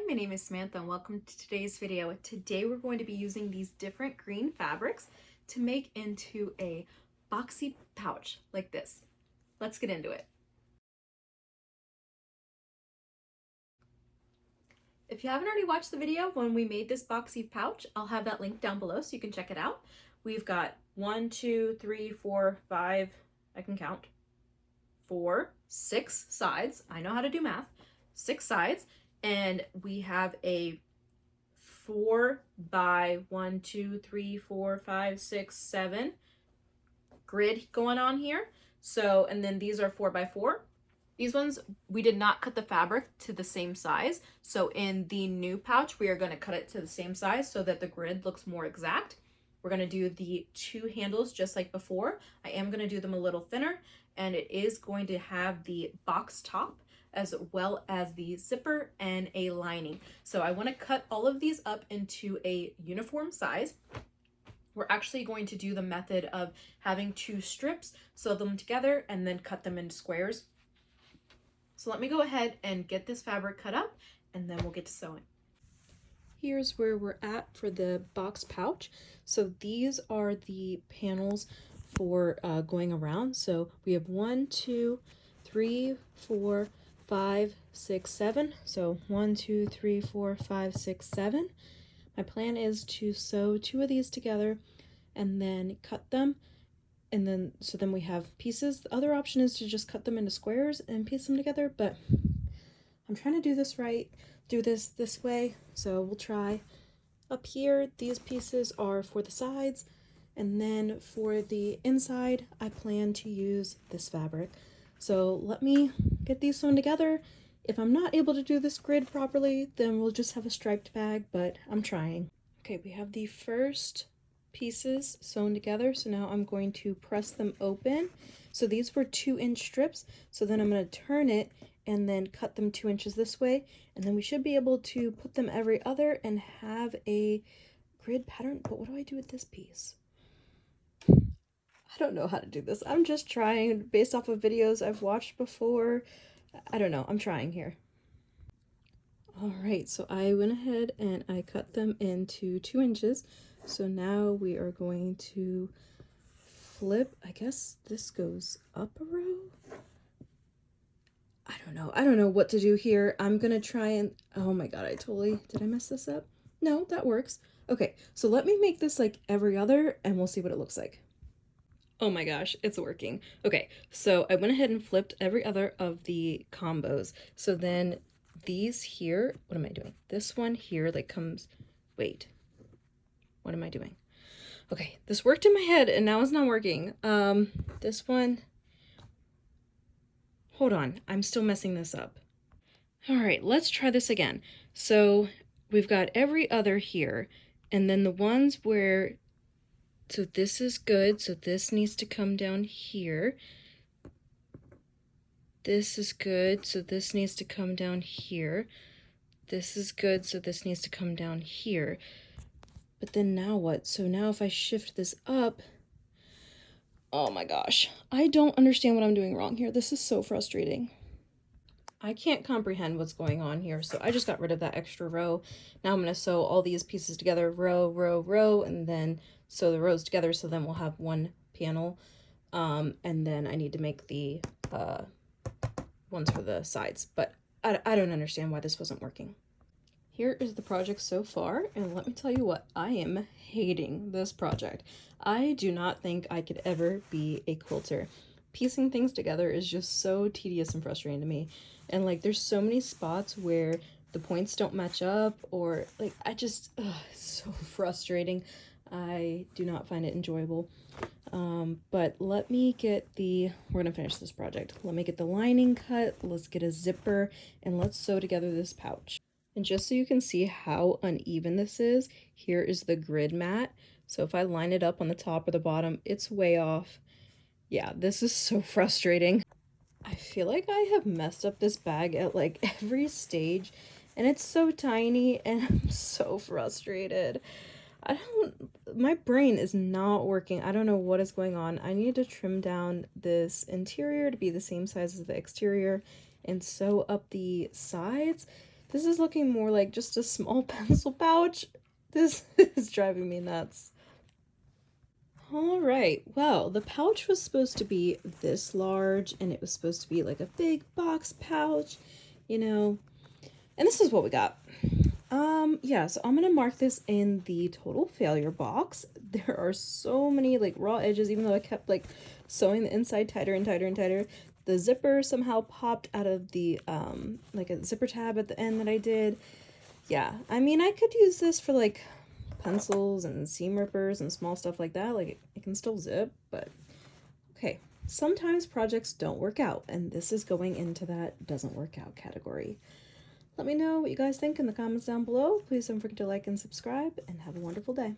my name is Samantha and welcome to today's video. Today we're going to be using these different green fabrics to make into a boxy pouch like this. Let's get into it. If you haven't already watched the video when we made this boxy pouch, I'll have that link down below so you can check it out. We've got 1, 2, 3, 4, 5, I can count, 4, 6 sides. I know how to do math. 6 sides. And we have a 4 by 1, 2, 3, 4, 5, 6, 7 grid going on here. So, and then these are 4 by 4. These ones, we did not cut the fabric to the same size. So in the new pouch, we are going to cut it to the same size so that the grid looks more exact. We're going to do the 2 handles just like before. I am going to do them a little thinner, and it is going to have the box top as well as the zipper and a lining. So I want to cut all of these up into a uniform size. We're actually going to do the method of having 2 strips, sew them together, and then cut them into squares. So let me go ahead and get this fabric cut up, and then we'll get to sewing. Here's where we're at for the box pouch. So these are the panels for going around. So we have 1, 2, 3, 4, 5, 6, 7. So 1, 2, 3, 4, 5, 6, 7. My plan is to sew 2 of these together and then cut them. And then, so then we have pieces. The other option is to just cut them into squares and piece them together, but I'm trying to do this right, do this way, so we'll try. Up here, these pieces are for the sides, and then for the inside, I plan to use this fabric. So let me get these sewn together. If I'm not able to do this grid properly, then we'll just have a striped bag, but I'm trying. Okay, we have the first pieces sewn together, so now I'm going to press them open. So these were 2-inch strips, so then I'm going to turn it and then cut them 2 inches this way, and then we should be able to put them every other and have a grid pattern. But what do I do with this piece? I don't know how to do this. I'm just trying based off of videos I've watched before. I don't know, I'm trying here. All right, so I went ahead and I cut them into 2 inches. So now we are going to flip. I guess this goes up a row. I don't know what to do here. I'm gonna try and, oh my god, did I mess this up? No, that works. Okay, so let me make this like every other and we'll see what it looks like. Oh my gosh, it's working. Okay, so I went ahead and flipped every other of the combos. So then these here, what am I doing? This one here like comes, wait, what am I doing? Okay, this worked in my head and now it's not working. This one, hold on, I'm still messing this up. All right, let's try this again. So we've got every other here, and then the ones where, so this is good, so this needs to come down here. This is good, so this needs to come down here. This is good, so this needs to come down here. But then now what? So now if I shift this up, oh my gosh, I don't understand what I'm doing wrong here. This is so frustrating. I can't comprehend what's going on here, so I just got rid of that extra row. Now I'm going to sew all these pieces together, row, row, row, and then sew the rows together, so then we'll have one panel. And then I need to make the ones for the sides, but I don't understand why this wasn't working. Here is the project so far, and let me tell you what, I am hating this project. I do not think I could ever be a quilter. Piecing things together is just so tedious and frustrating to me. And like there's so many spots where the points don't match up, or like it's so frustrating. I do not find it enjoyable. But let me get we're gonna finish this project. Let me get the lining cut, let's get a zipper, and let's sew together this pouch. And just so you can see how uneven this is, here is the grid mat. So if I line it up on the top or the bottom, it's way off. Yeah, this is so frustrating. I feel like I have messed up this bag at like every stage, and it's so tiny and I'm so frustrated. My brain is not working. I don't know what is going on. I need to trim down this interior to be the same size as the exterior and sew up the sides. This is looking more like just a small pencil pouch. This is driving me nuts. Alright, well, the pouch was supposed to be this large, and it was supposed to be like a big box pouch, you know, and this is what we got. Yeah, so I'm gonna mark this in the total failure box. There are so many like raw edges, even though I kept like sewing the inside tighter and tighter and tighter. The zipper somehow popped out of the like a zipper tab at the end that I did. Yeah, I mean, I could use this for like pencils and seam rippers and small stuff like that. Like it can still zip, but okay. Sometimes projects don't work out, and this is going into that doesn't work out category. Let me know what you guys think in the comments down below. Please don't forget to like and subscribe, and have a wonderful day.